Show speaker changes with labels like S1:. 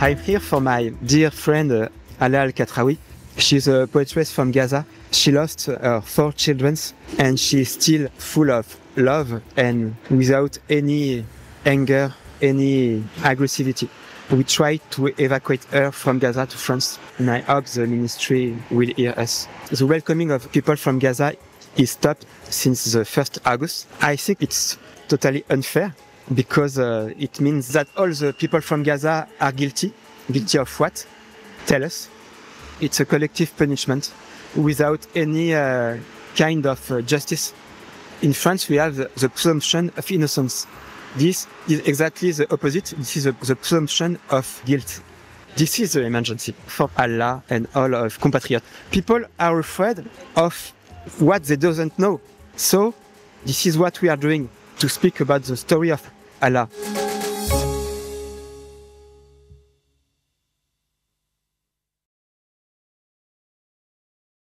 S1: I'm here for my dear friend Ala Al-Katraoui. She's a poetess from Gaza. She lost her 4 children and she's still full of love and without any anger, any aggressivity. We tried to evacuate her from Gaza to France, and I hope the ministry will hear us. The welcoming of people from Gaza is stopped since the 1st August. I think it's totally unfair because it means that all the people from Gaza are guilty. Guilty of what? Tell us. It's a collective punishment without any kind of justice. In France, we have the presumption of innocence. This is exactly the opposite. This is the presumption of guilt. This is the emergency for Allah and all of compatriots. People are afraid of what they don't know. So this is what we are doing, to speak about the story of Allah.